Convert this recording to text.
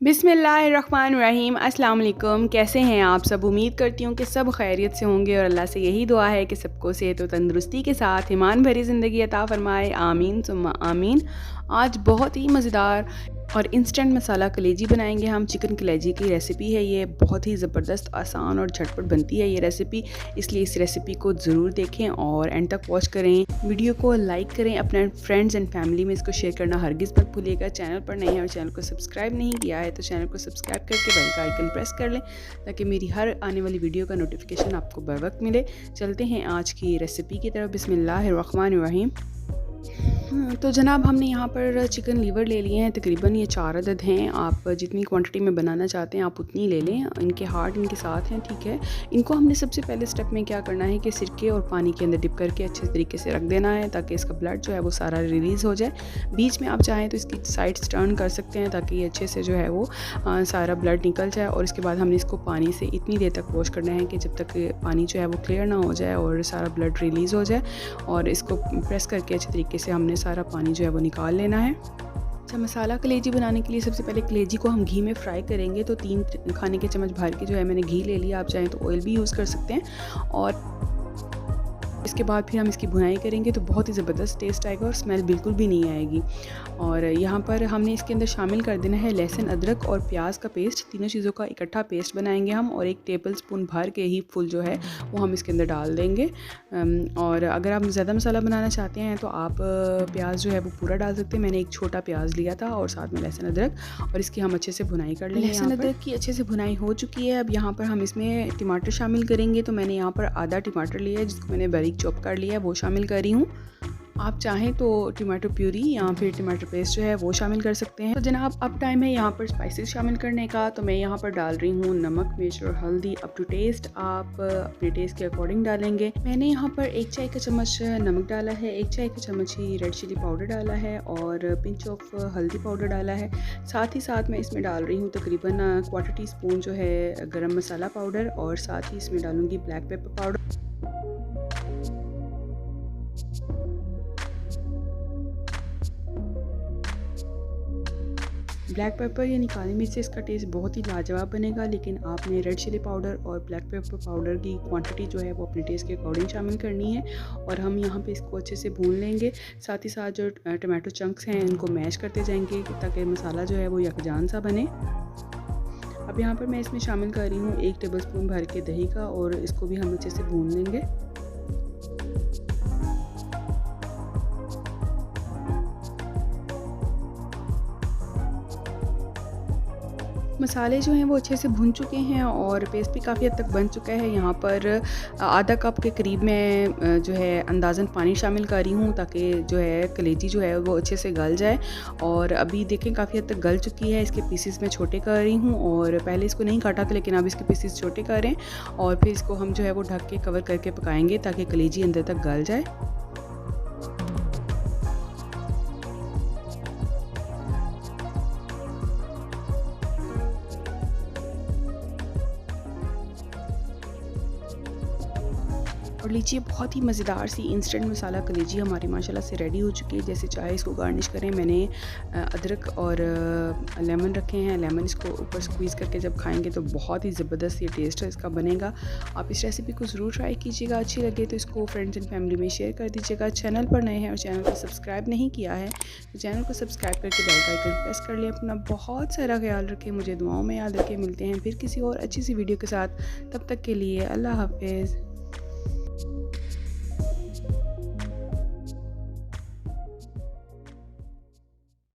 बिस्मिल्लाहिर्रहमानिर्रहीम। अस्सलाम वालेकुम। कैसे हैं आप सब? उम्मीद करती हूँ कि सब खैरियत से होंगे और अल्लाह से यही दुआ है कि सबको सेहत और तंदुरुस्ती के साथ ईमान भरी ज़िंदगी अता फ़रमाए। आमीन सुम्मा आमीन। आज बहुत ही मज़ेदार और इंस्टेंट मसाला कलेजी बनाएंगे हम। चिकन कलेजी की रेसिपी है ये, बहुत ही ज़बरदस्त, आसान और झटपट बनती है ये रेसिपी, इसलिए इस रेसिपी को ज़रूर देखें और एंड तक वॉच करें। वीडियो को लाइक करें, अपने फ्रेंड्स एंड फैमिली में इसको शेयर करना हरगिज़ मत भूलिएगा। चैनल पर नए हैं और चैनल को सब्सक्राइब नहीं किया है तो चैनल को सब्सक्राइब करके बेल का आइकन प्रेस कर लें ताकि मेरी हर आने वाली वीडियो का नोटिफिकेशन आपको बर वक्त मिले। चलते हैं आज की रेसिपी की तरफ। बिस्मिल्लाहिर्रहमानिर्रहीम। तो जनाब, हमने यहाँ पर चिकन लीवर ले लिए हैं, तकरीबन ये 4 अदद हैं। आप जितनी क्वांटिटी में बनाना चाहते हैं आप उतनी ले लें। इनके हार्ट इनके साथ हैं, ठीक है। इनको हमने सबसे पहले स्टेप में क्या करना है कि सिरके और पानी के अंदर डिप करके अच्छे तरीके से रख देना है ताकि इसका ब्लड जो है वो सारा रिलीज़ हो जाए। बीच में आप चाहें तो इसकी साइड्स टर्न कर सकते हैं ताकि ये अच्छे से जो है वो सारा ब्लड निकल जाए। और इसके बाद हमने इसको पानी से इतनी देर तक वॉश करना है कि जब तक पानी जो है वो क्लियर ना हो जाए और सारा ब्लड रिलीज़ हो जाए। और इसको प्रेस करके अच्छे तरीके से हमने सारा पानी जो है वो निकाल लेना है। अच्छा, मसाला कलेजी बनाने के लिए सबसे पहले कलेजी को हम घी में फ्राई करेंगे। तो 3 खाने के चम्मच भर के जो है मैंने घी ले लिया। आप चाहें तो ऑयल भी यूज़ कर सकते हैं। और इसके बाद फिर हम इसकी भुनाई करेंगे तो बहुत ही ज़बरदस्त टेस्ट आएगा और स्मेल बिल्कुल भी नहीं आएगी। और यहाँ पर हमने इसके अंदर शामिल कर देना है लहसुन, अदरक और प्याज का पेस्ट। तीनों चीज़ों का इकट्ठा पेस्ट बनाएंगे हम और 1 टेबलस्पून भर के ही फुल जो है वो हम इसके अंदर डाल देंगे। और अगर आप ज़्यादा मसाला बनाना चाहते हैं तो आप प्याज जो है वो पूरा डाल सकते हैं। मैंने एक छोटा प्याज लिया था और साथ में लहसुन, अदरक, और इसकी हम अच्छे से भुनाई कर लेंगे। लहसुन अदरक की अच्छे से भुनाई हो चुकी है। अब यहाँ पर हम इसमें टमाटर शामिल करेंगे। तो मैंने यहाँ पर आधा टमाटर लिया है जिसको मैंने बारीक चॉप कर लिया है, वो शामिल कर रही हूँ। आप चाहें तो टमाटो प्यूरी या फिर टमाटर पेस्ट जो है वो शामिल कर सकते हैं। तो जनाब, अब टाइम है यहाँ पर स्पाइसेस शामिल करने का। तो मैं यहाँ पर डाल रही हूँ नमक, मिर्च और हल्दी अप टू टेस्ट। आप अपने टेस्ट के अकॉर्डिंग डालेंगे। मैंने यहाँ पर 1 चाय का चम्मच नमक डाला है, 1 चाय का चम्मच ही रेड चिली पाउडर डाला है और पिंच ऑफ हल्दी पाउडर डाला है। साथ ही साथ मैं इसमें डाल रही हूँ तकरीबन 1/4 टीस्पून जो है गरम मसाला पाउडर और साथ ही इसमें डालूँगी black pepper powder. Black pepper यानी काली मिर्च से इसका टेस्ट बहुत ही लाजवाब बनेगा, लेकिन आपने रेड चिली पाउडर और ब्लैक पेपर पाउडर की क्वांटिटी जो है वो अपने टेस्ट के अकॉर्डिंग शामिल करनी है। और हम यहाँ पे इसको अच्छे से भून लेंगे। साथ ही साथ जो टमाटो चंक्स हैं इनको मैश करते जाएंगे ताकि मसाला जो है वो यकजान सा बने। अब यहाँ पर मैं इसमें शामिल कर रही हूँ 1 टेबलस्पून भर के दही का और इसको भी हम अच्छे से भून लेंगे। मसाले जो हैं वो अच्छे से भुन चुके हैं और पेस्ट भी काफ़ी हद तक बन चुका है। यहाँ पर आधा कप के करीब मैं जो है अंदाज़न पानी शामिल कर रही हूँ ताकि जो है कलेजी जो है वो अच्छे से गल जाए। और अभी देखें काफ़ी हद तक गल चुकी है। इसके पीसेस मैं छोटे कर रही हूँ और पहले इसको नहीं काटा था लेकिन अब इसके पीसेस छोटे करें और फिर इसको हम जो है वो ढक के कवर करके पकाएंगे ताकि कलेजी अंदर तक गल जाए। और लीजिए, बहुत ही मज़ेदार सी इंस्टेंट मसाला कलेजी हमारी माशाल्लाह से रेडी हो चुकी है। जैसे चाहे इसको गार्निश करें। मैंने अदरक और लेमन रखे हैं। लेमन इसको ऊपर स्क्वीज़ करके जब खाएंगे तो बहुत ही ज़बरदस्त ये टेस्ट इसका बनेगा। आप इस रेसिपी को ज़रूर ट्राई कीजिएगा। अच्छी लगे तो इसको फ्रेंड्स एंड फैमिली में शेयर कर दीजिएगा। चैनल पर नए हैं और चैनल को सब्सक्राइब नहीं किया है तो चैनल को सब्सक्राइब करके बेल का आइकन प्रेस कर लें। अपना बहुत सारा ख्याल रखें, मुझे दुआओं में याद रखें। मिलते हैं फिर किसी और अच्छी सी वीडियो के साथ। तब तक के लिए अल्लाह हाफ़िज़।